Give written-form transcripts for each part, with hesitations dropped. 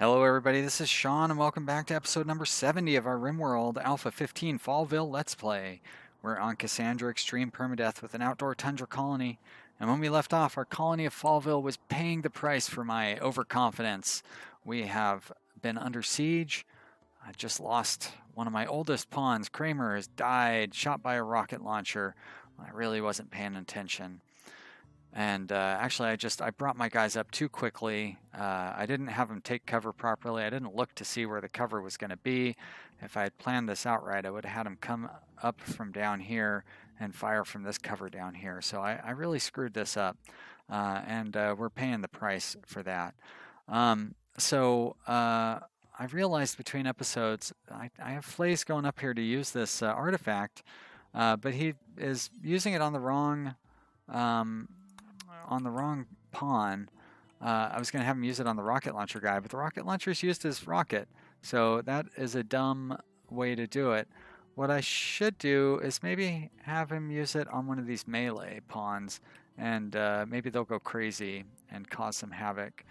Hello everybody, this is Sean and welcome back to episode number 70 of our Rimworld Alpha 15 Fallville Let's Play. We're on Cassandra Extreme Permadeath with an outdoor tundra colony, and when we left off, our colony of Fallville was paying the price for my overconfidence. We have been under siege. I just lost one of my oldest pawns. Kramer has died, shot by a rocket launcher. I really wasn't paying attention. And actually, I brought my guys up too quickly. I didn't have them take cover properly. I didn't look to see where the cover was going to be. If I had planned this out right, I would have had them come up from down here and fire from this cover down here. So I really screwed this up, and we're paying the price for that. I realized between episodes, I have Flays going up here to use this artifact, but he is using it on the wrong pawn. I was going to have him use it on the rocket launcher guy, but the rocket launcher is used as rocket, so that is a dumb way to do it. What I should do is maybe have him use it on one of these melee pawns, and maybe they'll go crazy and cause some havoc.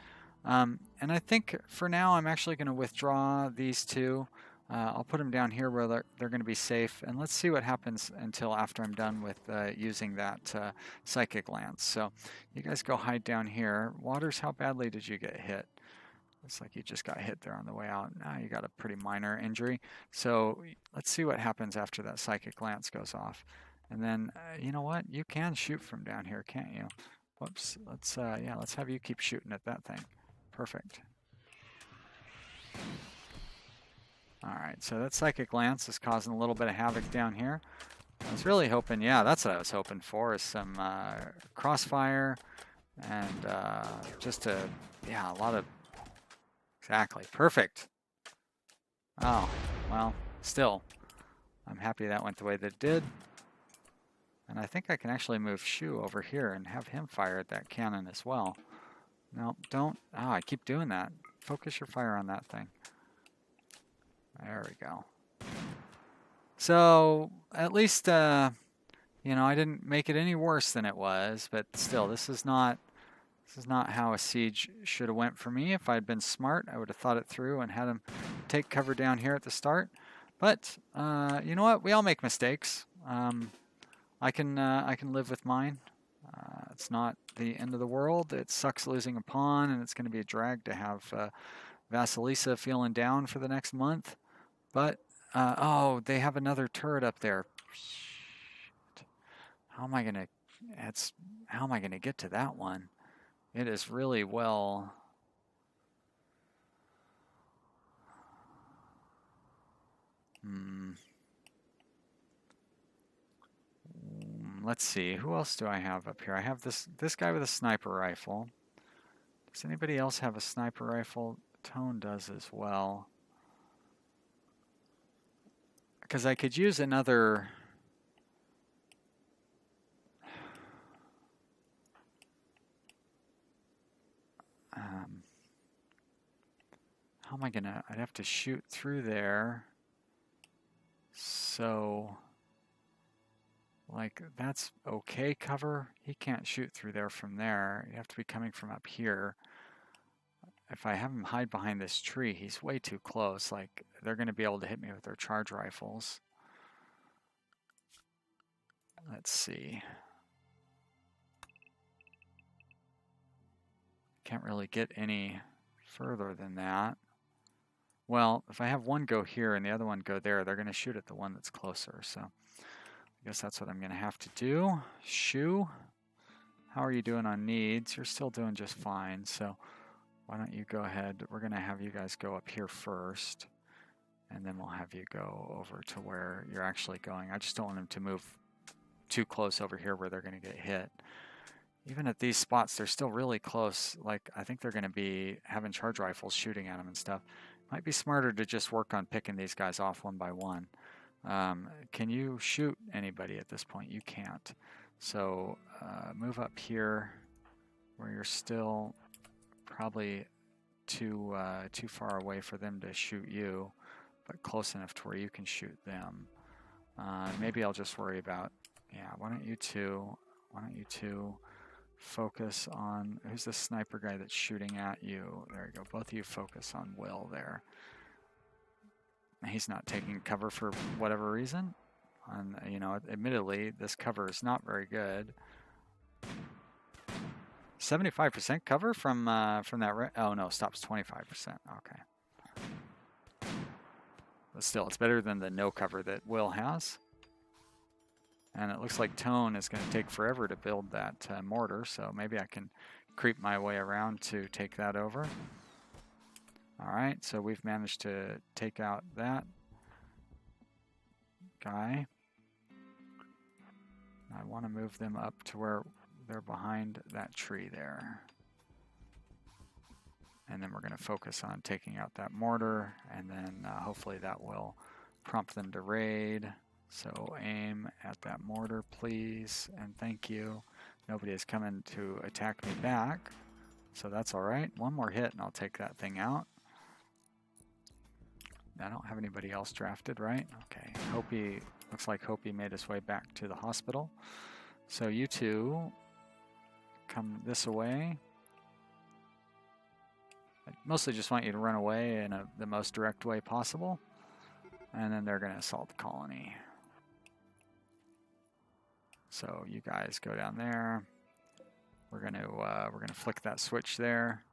And I think for now I'm actually going to withdraw these two. I'll put them down here where they're going to be safe, and let's see what happens until after I'm done with using that psychic lance. So you guys go hide down here. Waters, how badly did you get hit? Looks like you just got hit there on the way out. Now you got a pretty minor injury. So let's see what happens after that psychic lance goes off. And then, you know what? You can shoot from down here, can't you? Whoops. Let's have you keep shooting at that thing. Perfect. Alright, so that Psychic Lance is causing a little bit of havoc down here. I was really hoping, yeah, that's what I was hoping for, is some crossfire and a lot of, exactly, perfect. Oh, well, still, I'm happy that went the way that it did. And I think I can actually move Shu over here and have him fire at that cannon as well. No, don't, I keep doing that. Focus your fire on that thing. There we go. So at least, I didn't make it any worse than it was, but still, this is not how a siege should have went for me. If I'd been smart, I would have thought it through and had him take cover down here at the start. But you know what? We all make mistakes. I can live with mine. It's not the end of the world. It sucks losing a pawn, and it's going to be a drag to have Vasilisa feeling down for the next month. But, oh, they have another turret up there. Shit. How am I gonna get to that one? It is really well. Let's see. Who else do I have up here? I have this guy with a sniper rifle. Does anybody else have a sniper rifle? Tone does as well. Because I could use another. How am I gonna? I'd have to shoot through there. So, like, that's okay cover. He can't shoot through there from there. You have to be coming from up here. If I have him hide behind this tree, he's way too close. Like, they're going to be able to hit me with their charge rifles. Let's see. Can't really get any further than that. Well, if I have one go here and the other one go there, they're going to shoot at the one that's closer. So I guess that's what I'm going to have to do. Shu, how are you doing on needs? You're still doing just fine. So why don't you go ahead? We're going to have you guys go up here first, and then we'll have you go over to where you're actually going. I just don't want them to move too close over here where they're going to get hit. Even at these spots, they're still really close. Like, I think they're going to be having charge rifles shooting at them and stuff. Might be smarter to just work on picking these guys off one by one. Can you shoot anybody at this point? You can't. So move up here where you're still probably too far away for them to shoot you, but close enough to where you can shoot them. Maybe I'll just worry about, yeah, why don't you two focus on, who's the sniper guy that's shooting at you? There you go. Both of you focus on Will there. He's not taking cover for whatever reason. And, you know, admittedly, this cover is not very good. 75% cover from that. Oh no, stops 25%. Okay. But still, it's better than the no cover that Will has. And it looks like Tone is going to take forever to build that mortar, so maybe I can creep my way around to take that over. Alright, so we've managed to take out that guy. I want to move them up to where they're behind that tree there. And then we're going to focus on taking out that mortar, and then hopefully that will prompt them to raid. So aim at that mortar, please, and thank you. Nobody is coming to attack me back, so that's all right. One more hit and I'll take that thing out. I don't have anybody else drafted, right? Okay, Hopi, looks like Hopi made his way back to the hospital. So you two come this way. I mostly just want you to run away in the most direct way possible. And then they're going to assault the colony. So you guys go down there. We're gonna flick that switch there,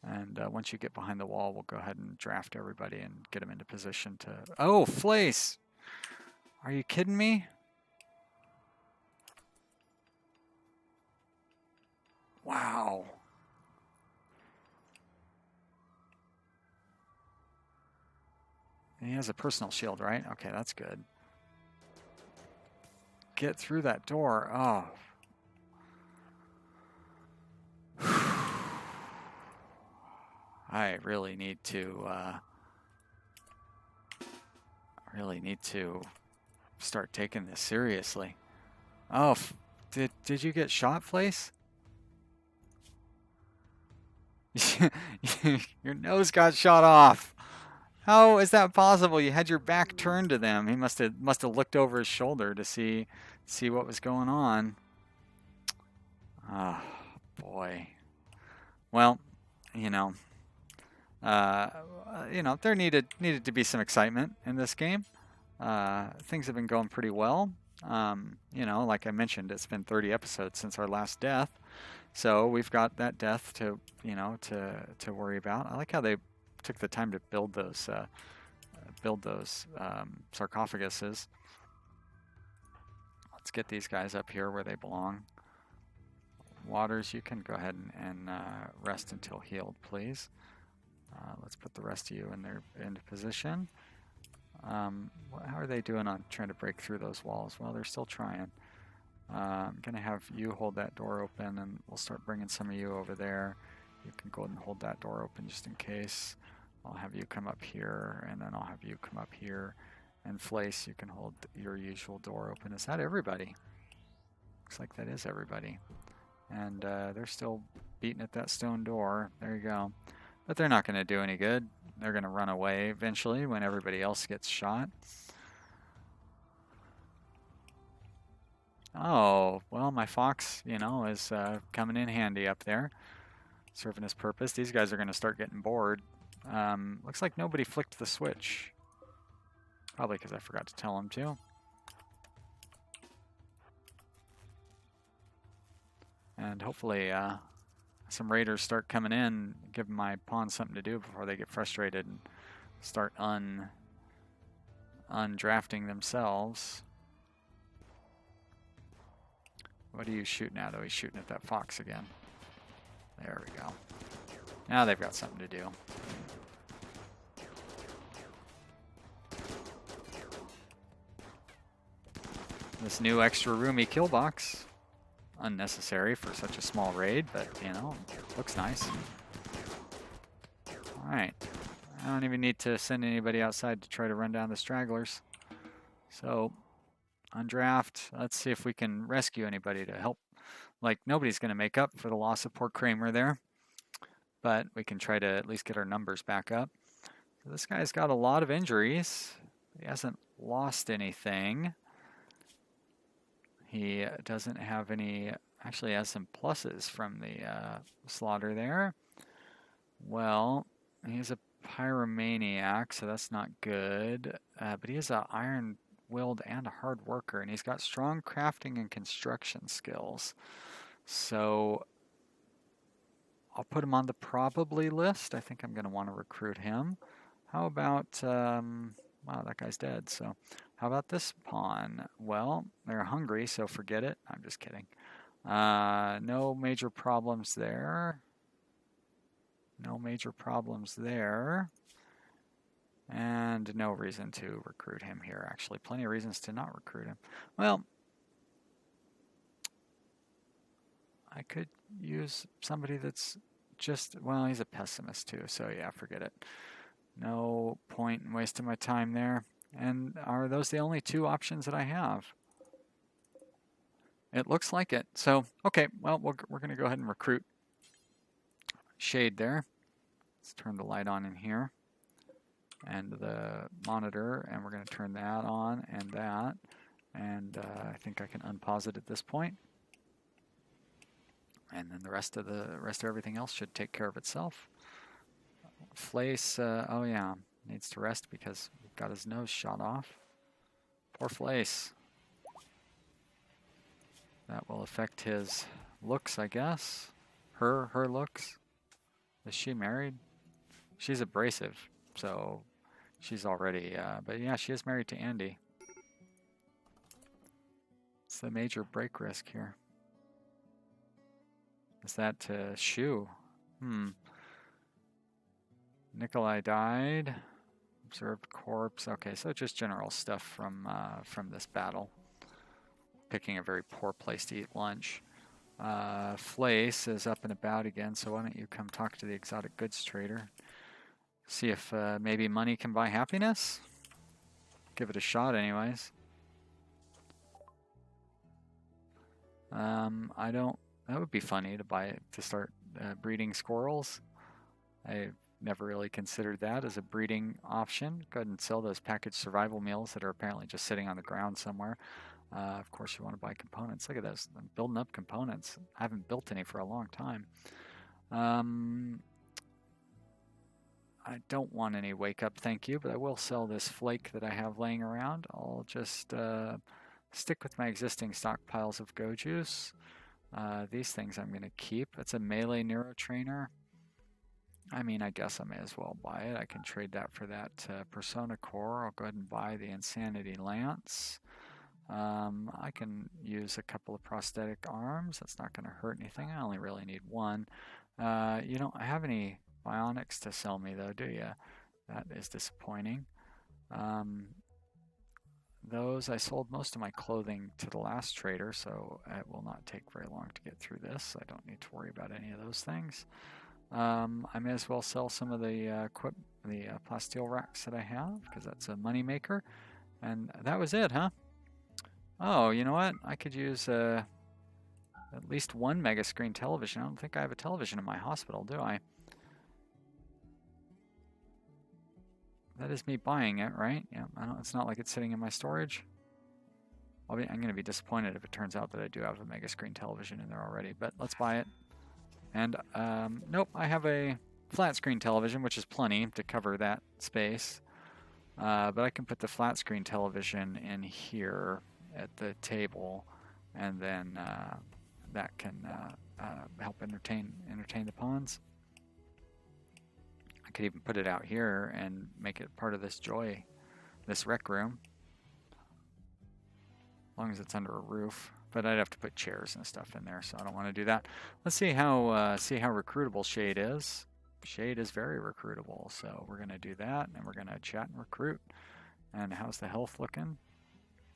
and once you get behind the wall, we'll go ahead and draft everybody and get them into position to. Oh, Flace! Are you kidding me? Wow. He has a personal shield, right? Okay, that's good. Get through that door. Oh. I really need to start taking this seriously. Oh, did you get shot, Flace? Your nose got shot off. How is that possible? You had your back turned to them. He must have looked over his shoulder to see what was going on. Oh, boy. Well, there needed to be some excitement in this game. Things have been going pretty well. Like I mentioned, it's been 30 episodes since our last death, so we've got that death to worry about. I like how they took the time to build those sarcophaguses. Let's get these guys up here where they belong. Waters, you can go ahead and rest until healed, please. Let's put the rest of you into position. How are they doing on trying to break through those walls? Well, they're still trying. I'm going to have you hold that door open, and we'll start bringing some of you over there. You can go ahead and hold that door open just in case. I'll have you come up here, and then I'll have you come up here. And Flace, you can hold your usual door open. Is that everybody? Looks like that is everybody. And they're still beating at that stone door. There you go. But they're not going to do any good. They're going to run away eventually when everybody else gets shot. Oh, well, my fox, is coming in handy up there, serving his purpose. These guys are going to start getting bored. Looks like nobody flicked the switch. Probably because I forgot to tell them to. And hopefully some raiders start coming in, give my pawns something to do before they get frustrated and start undrafting themselves. What are you shooting at? Oh, he's shooting at that fox again. There we go. Now they've got something to do. This new extra roomy kill box. Unnecessary for such a small raid, but looks nice. Alright. I don't even need to send anybody outside to try to run down the stragglers. So, undraft. Let's see if we can rescue anybody to help. Like, nobody's going to make up for the loss of poor Kramer there. But we can try to at least get our numbers back up. So this guy's got a lot of injuries. He hasn't lost anything. He doesn't have any actually has some pluses from the slaughter there. Well, he's a pyromaniac, so that's not good. But he is an iron-willed and a hard worker, and he's got strong crafting and construction skills. So I'll put him on the probably list. I think I'm going to want to recruit him. How about, wow, that guy's dead. So how about this pawn? Well, they're hungry, so forget it. I'm just kidding. No major problems there. No major problems there. And no reason to recruit him here, actually. Plenty of reasons to not recruit him. Well, I could use somebody that's just, well, he's a pessimist too, so yeah, forget it. No point in wasting my time there. And are those the only two options that I have? It looks like it. So, okay, well, we're going to go ahead and recruit Shade there. Let's turn the light on in here and the monitor, and we're going to turn that on and that. And I think I can unpause it at this point. And then the rest of everything else should take care of itself. Flace, oh yeah, needs to rest because he got his nose shot off. Poor Flace. That will affect his looks, I guess. Her looks. Is she married? She's abrasive, so she's already, but yeah, she is married to Andy. It's the major break risk here. Is that Shu? Nikolai died. Observed corpse. Okay, so just general stuff from this battle. Picking a very poor place to eat lunch. Flace is up and about again, so why don't you come talk to the exotic goods trader? See if maybe money can buy happiness? Give it a shot anyways. I don't... That would be funny to start breeding squirrels. I've never really considered that as a breeding option. Go ahead and sell those packaged survival meals that are apparently just sitting on the ground somewhere. Of course, you want to buy components. Look at this. I'm building up components. I haven't built any for a long time. I don't want any wake up, thank you, but I will sell this flake that I have laying around. I'll just stick with my existing stockpiles of go juice. These things I'm going to keep. It's a melee neurotrainer. I mean, I guess I may as well buy it. I can trade that for that Persona Core. I'll go ahead and buy the Insanity Lance. I can use a couple of prosthetic arms. That's not going to hurt anything. I only really need one. You don't have any bionics to sell me, though, do you? That is disappointing. I sold most of my clothing to the last trader, so it will not take very long to get through this. I don't need to worry about any of those things. I may as well sell some of the plasteel racks that I have, because that's a money maker. And that was it, huh? Oh, you know what? I could use at least one mega screen television. I don't think I have a television in my hospital, do I? That is me buying it, right? Yeah, it's not like it's sitting in my storage. I'm going to be disappointed if it turns out that I do have a mega screen television in there already, but let's buy it. And nope, I have a flat screen television, which is plenty to cover that space. But I can put the flat screen television in here at the table, and then that can help entertain the pawns. I could even put it out here and make it part of this rec room, as long as it's under a roof. But I'd have to put chairs and stuff in there, so I don't want to do that. Let's see how recruitable Shade is. Shade is very recruitable, so we're going to do that, and we're going to chat and recruit. And how's the health looking?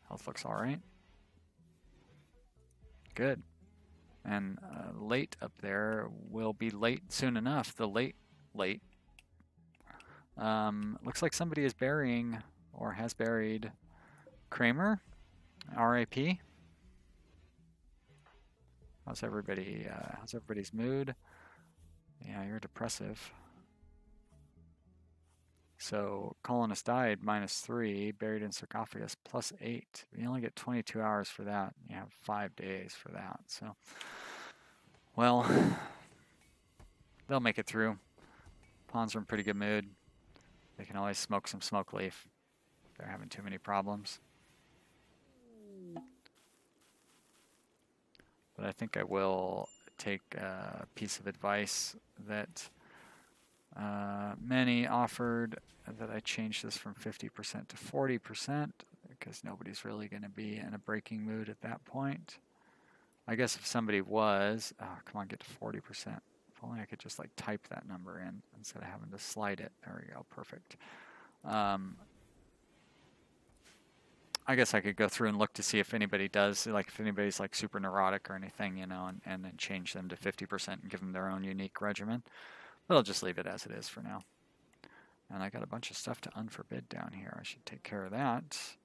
Health looks all right. Good. And late up there will be late soon enough. The late. Looks like somebody is burying or has buried Kramer. R.I.P. How's everybody's mood? Yeah, you're depressive. So colonist died, -3, buried in sarcophagus, +8. You only get 22 hours for that. You have 5 days for that. So, well, they'll make it through. Pawns are in pretty good mood. They can always smoke some smoke leaf. They're having too many problems. But I think I will take a piece of advice that many offered, that I change this from 50% to 40%, because nobody's really going to be in a breaking mood at that point. I guess if somebody was, oh, come on, get to 40%. If only I could just like type that number in instead of having to slide it. There we go, perfect. I guess I could go through and look to see if anybody does, like if anybody's like super neurotic or anything, you know, and then change them to 50% and give them their own unique regimen. But I'll just leave it as it is for now. And I got a bunch of stuff to unforbid down here. I should take care of that.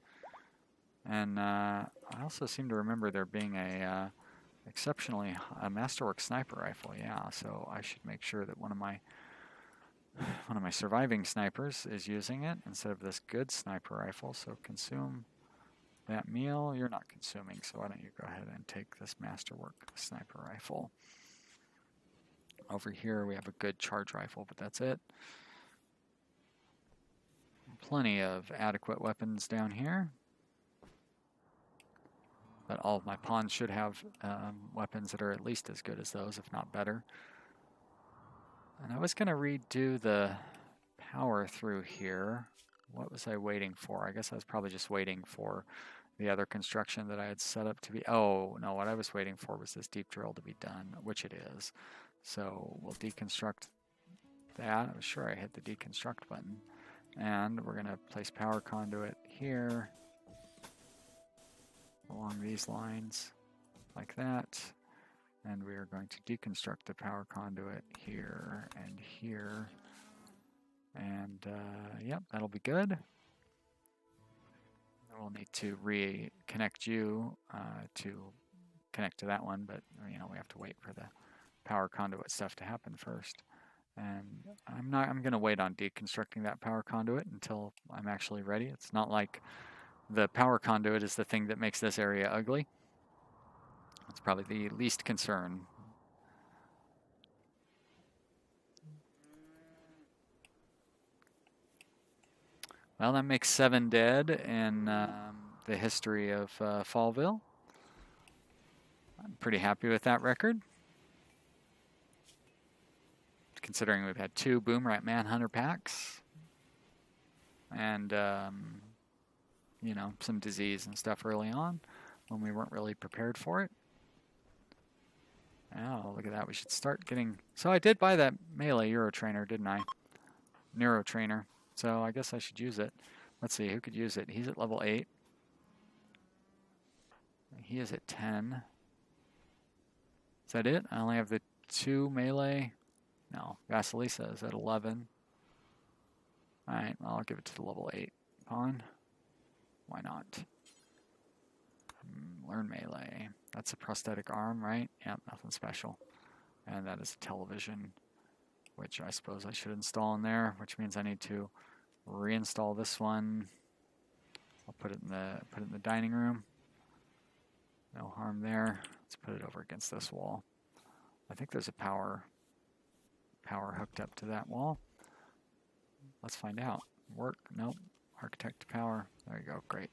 And I also seem to remember there being a exceptionally masterwork sniper rifle. Yeah, so I should make sure that one of my surviving snipers is using it instead of this good sniper rifle. So consume that meal. You're not consuming, so why don't you go ahead and take this masterwork sniper rifle. Over here we have a good charge rifle, but that's it. Plenty of adequate weapons down here. But all of my pawns should have weapons that are at least as good as those, if not better. And I was going to redo the power through here. What was I waiting for? I guess I was probably just waiting for the other construction that I had set up to be... Oh, no, what I was waiting for was this deep drill to be done, which it is. So we'll deconstruct that. I was sure I hit the deconstruct button. And we're going to place power conduit here along these lines like that. And we are going to deconstruct the power conduit here and here. And yep, that'll be good. We'll need to reconnect you to connect to that one, but you know, we have to wait for the power conduit stuff to happen first. And I'm going to wait on deconstructing that power conduit until I'm actually ready. It's not like the power conduit is the thing that makes this area ugly. It's probably the least concern. Well, that makes 7 dead in the history of Fallville. I'm pretty happy with that record, considering we've had 2 Boomrat Manhunter packs and you know, some disease and stuff early on when we weren't really prepared for it. Oh, look at that. We should start getting... So I did buy that melee Euro Trainer, didn't I? Neuro Trainer. So I guess I should use it. Let's see, who could use it? He's at level 8. He is at 10. Is that it? I only have the 2 melee. No, Vasilisa is at 11. Alright, well, I'll give it to the level 8 pawn. Why not? Learn melee. That's a prosthetic arm, right? Yep, nothing special. And that is a television, which I suppose I should install in there, which means I need to reinstall this one. I'll put it in the dining room. No harm there. Let's put it over against this wall. I think there's a power hooked up to that wall. Let's find out. Work? Nope. Architect power. There you go. Great.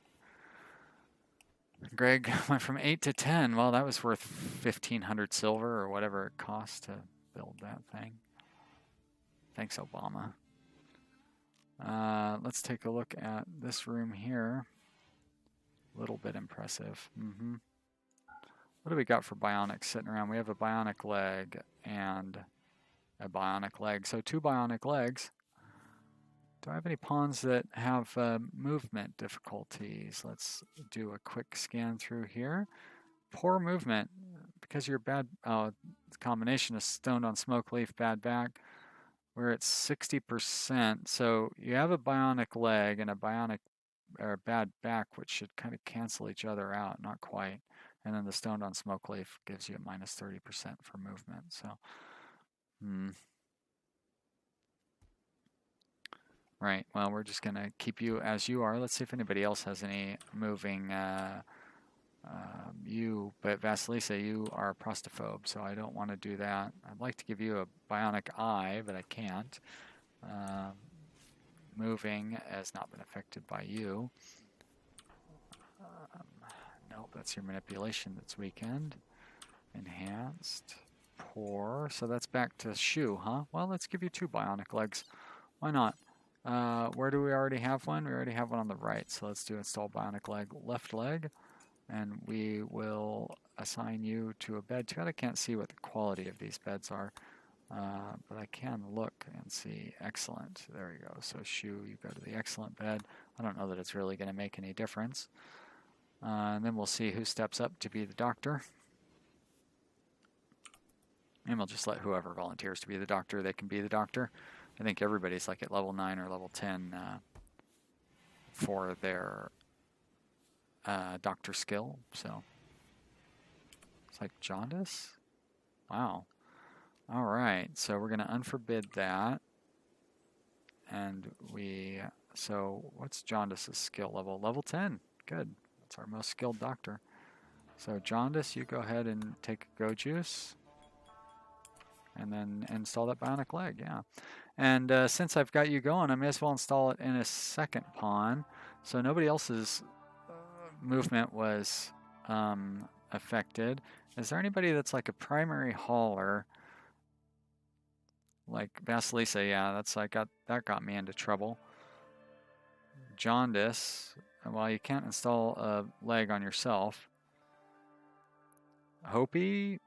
Greg went from 8 to 10. Well, that was worth 1,500 silver or whatever it costs to build that thing. Thanks, Obama. Let's take a look at this room here. A little bit impressive. What do we got for bionics sitting around? We have a bionic leg and a bionic leg. So 2 bionic legs. Do I have any pawns that have movement difficulties? Let's do a quick scan through here. Poor movement, because you're bad, combination of stoned on smoke leaf, bad back. We're at 60%. So you have a bionic leg and a bionic or bad back, which should kind of cancel each other out. Not quite. And then the stoned on smoke leaf gives you a minus 30% for movement. So, Right, well, we're just going to keep you as you are. Let's see if anybody else has any moving but Vasilisa, you are a prostaphobe, so I don't want to do that. I'd like to give you a bionic eye, but I can't. Moving has not been affected by you. Nope, that's your manipulation that's weakened. Enhanced. Poor. So that's back to shoe, huh? Well, let's give you 2 bionic legs. Why not? Where do we already have one? We already have one on the right, so let's do install bionic leg, left leg. And we will assign you to a bed too. I can't see what the quality of these beds are, but I can look and see. Excellent. There you go. So shoe, you go to the excellent bed. I don't know that it's really going to make any difference. And then we'll see who steps up to be the doctor. And we'll just let whoever volunteers to be the doctor, they can be the doctor. I think everybody's like at level 9 or level 10 for their doctor skill, so it's like jaundice. Wow. All right, so we're going to unforbid that, and so what's jaundice's skill level? Level 10. Good. That's our most skilled doctor. So jaundice, you go ahead and take a go juice, and then install that bionic leg. Yeah. And since I've got you going, I may as well install it in a second pawn, so nobody else's movement was affected. Is there anybody that's like a primary hauler? Like Vasilisa, yeah, that got me into trouble. Jaundice, well, you can't install a leg on yourself. Hopi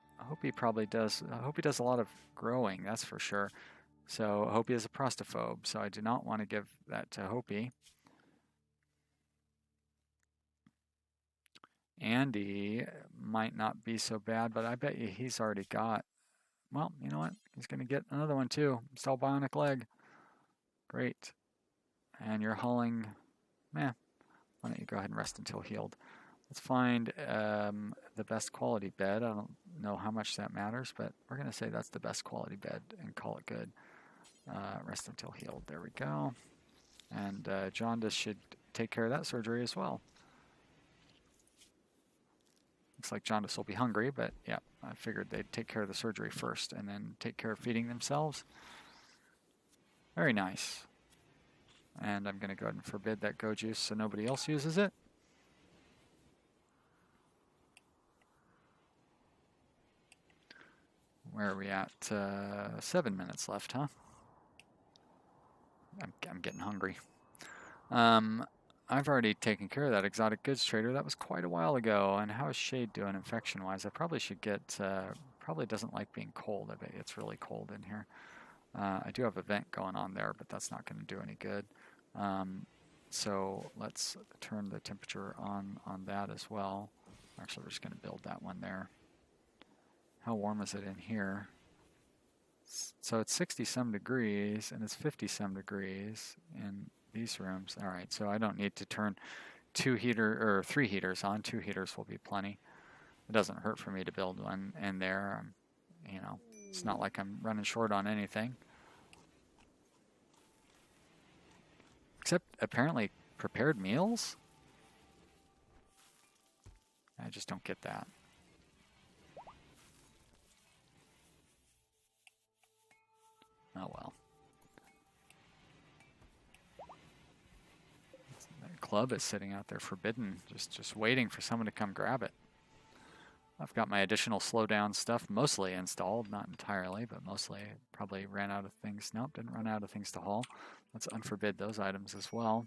probably does. Hopi does a lot of growing, that's for sure. So Hopi is a prostaphobe, so I do not want to give that to Hopi. Andy might not be so bad, but I bet you he's already got, well, you know what? He's going to get another one too. Install bionic leg. Great. And you're hauling, why don't you go ahead and rest until healed. Let's find the best quality bed. I don't know how much that matters, but we're going to say that's the best quality bed and call it good. Rest until healed. There we go. And Jaundice should take care of that surgery as well. Looks like Jaundice will be hungry, but yeah, I figured they'd take care of the surgery first and then take care of feeding themselves. Very nice. And I'm going to go ahead and forbid that go juice so nobody else uses it. Where are we at? 7 minutes left, huh? I'm getting hungry. I've already taken care of that exotic goods trader. That was quite a while ago. And how is Shade doing infection-wise? I probably should get, probably doesn't like being cold. I bet it's really cold in here. I do have a vent going on there, but that's not going to do any good. So let's turn the temperature on that as well. Actually, we're just going to build that one there. How warm is it in here? So it's 60-some degrees, and it's 50-some degrees in these rooms. All right, so I don't need to turn 3 heaters on. 2 heaters will be plenty. It doesn't hurt for me to build one in there. You know, it's not like I'm running short on anything. Except apparently prepared meals? I just don't get that. Oh well. That club is sitting out there forbidden, just waiting for someone to come grab it. I've got my additional slowdown stuff mostly installed, not entirely, but mostly. Probably ran out of things. Nope, didn't run out of things to haul. Let's unforbid those items as well.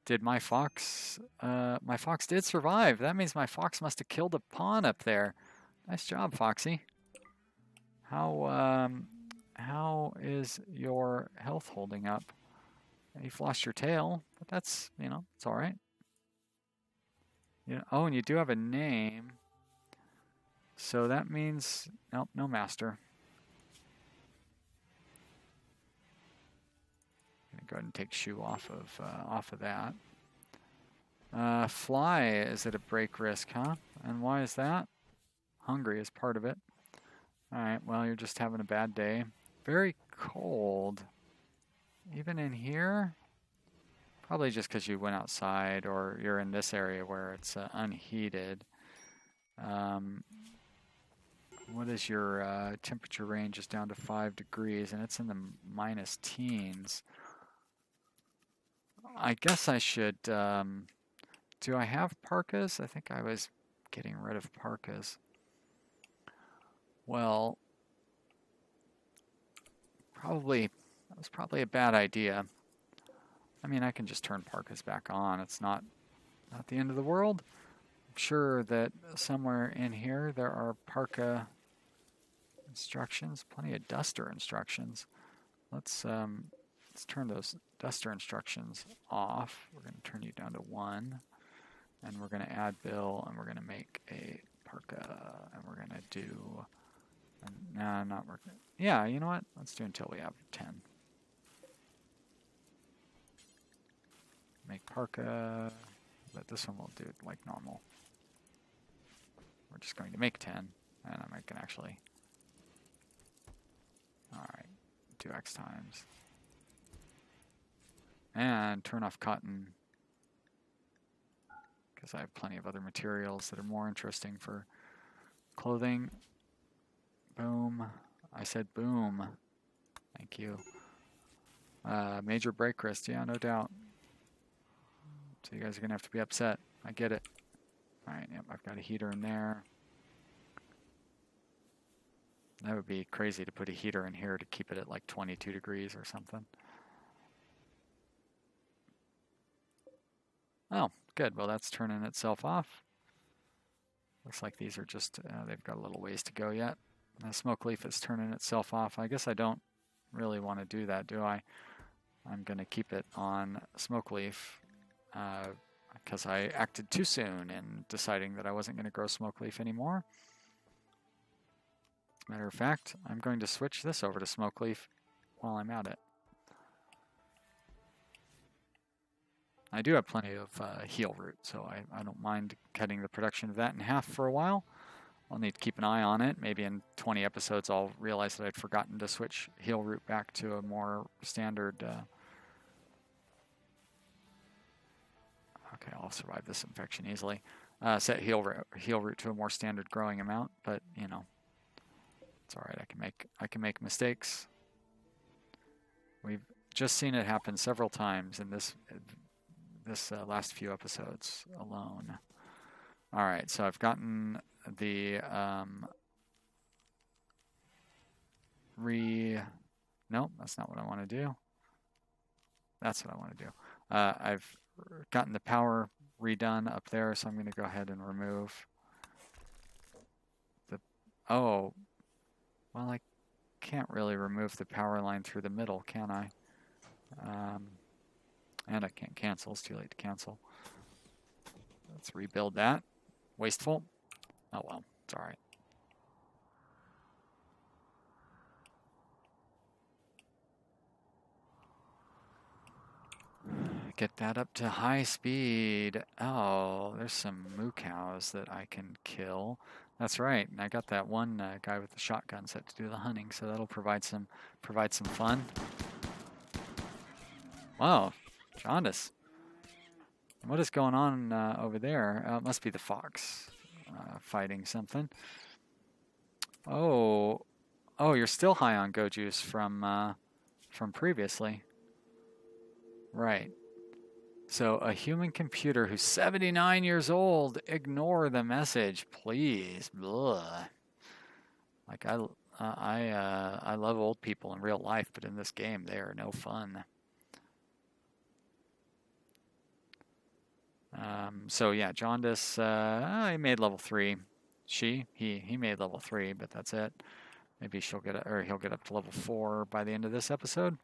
Did my fox... my fox did survive. That means my fox must have killed a pawn up there. Nice job, Foxy. How is your health holding up? You've lost your tail, but that's, you know, it's all right. Oh, and you do have a name. So that means, nope, no master. I'm gonna go ahead and take shoe off of that. Fly is at a break risk, huh? And why is that? Hungry is part of it. All right, well, you're just having a bad day. Very cold. even in here? Probably just because you went outside or you're in this area where it's unheated. What is your temperature range? Is down to 5 degrees, and it's in the minus teens. I guess I should, do I have parkas? I think I was getting rid of parkas. Well, that was probably a bad idea. I mean, I can just turn parkas back on. It's not the end of the world. I'm sure that somewhere in here there are parka instructions, plenty of duster instructions. Let's turn those duster instructions off. We're going to turn you down to 1, and we're going to add Bill, and we're going to make a parka, and we're going to do, nah, not working. Yeah, you know what? Let's do until we have 10. Make parka, but this one we'll do it like normal. We're just going to make 10, and I can actually, alright, do X times. And turn off cotton, because I have plenty of other materials that are more interesting for clothing. Boom. I said boom. Thank you. Major break risk, yeah, no doubt. So you guys are going to have to be upset. I get it. Alright, yep, I've got a heater in there. That would be crazy to put a heater in here to keep it at like 22 degrees or something. Oh, good. Well, that's turning itself off. Looks like these are just, they've got a little ways to go yet. The smoke leaf is turning itself off. I guess I don't really want to do that, do I? I'm going to keep it on smoke leaf because I acted too soon in deciding that I wasn't going to grow smoke leaf anymore. Matter of fact, I'm going to switch this over to smoke leaf while I'm at it. I do have plenty of heel root, so I don't mind cutting the production of that in half for a while. I'll need to keep an eye on it. Maybe in 20 episodes I'll realize that I'd forgotten to switch heel root back to a more standard... Okay, I'll survive this infection easily. Set heel root to a more standard growing amount, but you know, it's all right. I can make mistakes. We've just seen it happen several times in this last few episodes alone. All right, so I've gotten the nope, that's not what I want to do. That's what I want to do. I've gotten the power redone up there, so I'm going to go ahead and remove the, oh, well, I can't really remove the power line through the middle, can I? And I can't cancel, it's too late to cancel. Let's rebuild that. Wasteful. Oh well, it's all right. Get that up to high speed. Oh, there's some moo cows that I can kill. That's right. And I got that one guy with the shotgun set to do the hunting, so that'll provide some fun. Wow, jaundice. What is going on over there? It must be the fox fighting something. Oh, you're still high on go juice from previously. Right. So a human computer who's 79 years old, ignore the message, please. Blah. Like I love old people in real life, but in this game they are no fun. So yeah, jaundice. He made level 3. He made level 3, but that's it. Maybe he'll get up to level 4 by the end of this episode.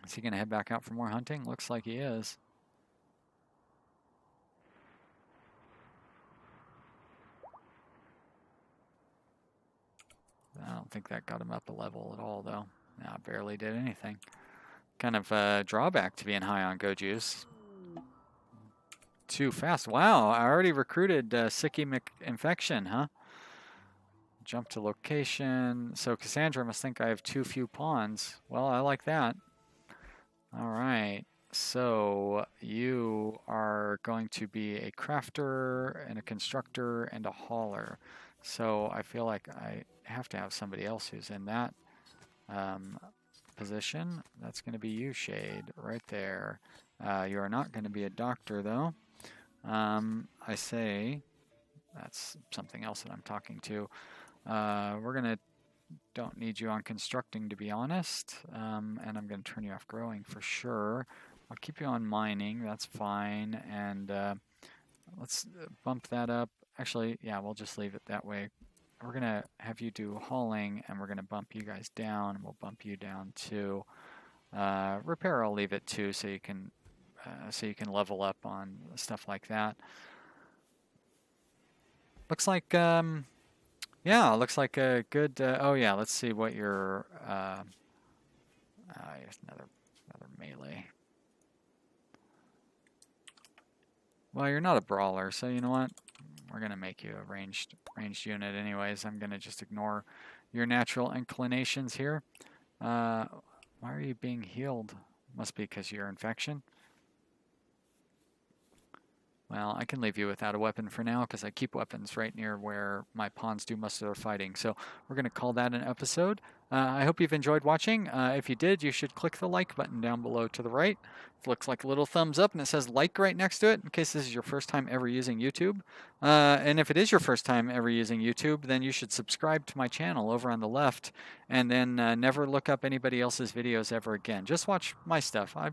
Is he going to head back out for more hunting? Looks like he is. I don't think that got him up a level at all, though. No, barely did anything. Kind of a drawback to being high on go juice. Too fast. Wow, I already recruited Sicky McInfection, huh? Jump to location. So Cassandra must think I have too few pawns. Well, I like that. going to be a crafter and a constructor and a hauler. So I feel like I have to have somebody else who's in that position. That's going to be you, Shade, right there. You are not going to be a doctor, though. I say, that's something else that I'm talking to. Don't need you on constructing, to be honest. And I'm going to turn you off growing for sure. I'll keep you on mining, that's fine. And let's bump that up. Actually, yeah, we'll just leave it that way. We're going to have you do hauling, and we're going to bump you guys down, and we'll bump you down too. Repair, I'll leave it too, so you can level up on stuff like that. Looks like, yeah, looks like a good. Oh yeah, let's see what your another melee. Well, you're not a brawler, so you know what? We're gonna make you a ranged unit anyways. I'm gonna just ignore your natural inclinations here. Why are you being healed? Must be because of your infection. Well, I can leave you without a weapon for now because I keep weapons right near where my pawns do most of their fighting. So we're going to call that an episode. I hope you've enjoyed watching. If you did, you should click the like button down below to the right. It looks like a little thumbs up and it says like right next to it in case this is your first time ever using YouTube. And if it is your first time ever using YouTube, then you should subscribe to my channel over on the left and then never look up anybody else's videos ever again. Just watch my stuff. I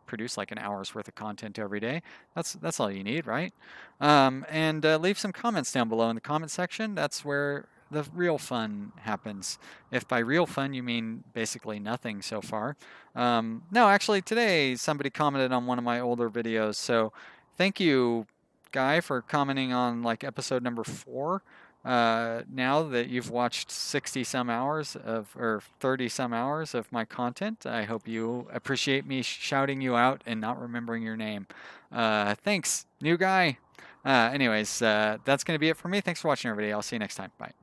produce like an hour's worth of content every day. That's all you need, right? And leave some comments down below in the comment section. That's where the real fun happens. If by real fun you mean basically nothing so far. No, actually today somebody commented on one of my older videos. So thank you, Guy, for commenting on like episode number 4. Now that you've watched 60 some hours or 30 some hours of my content, I hope you appreciate me shouting you out and not remembering your name. Thanks, new guy. Anyways, that's going to be it for me. Thanks for watching, everybody. I'll see you next time. Bye.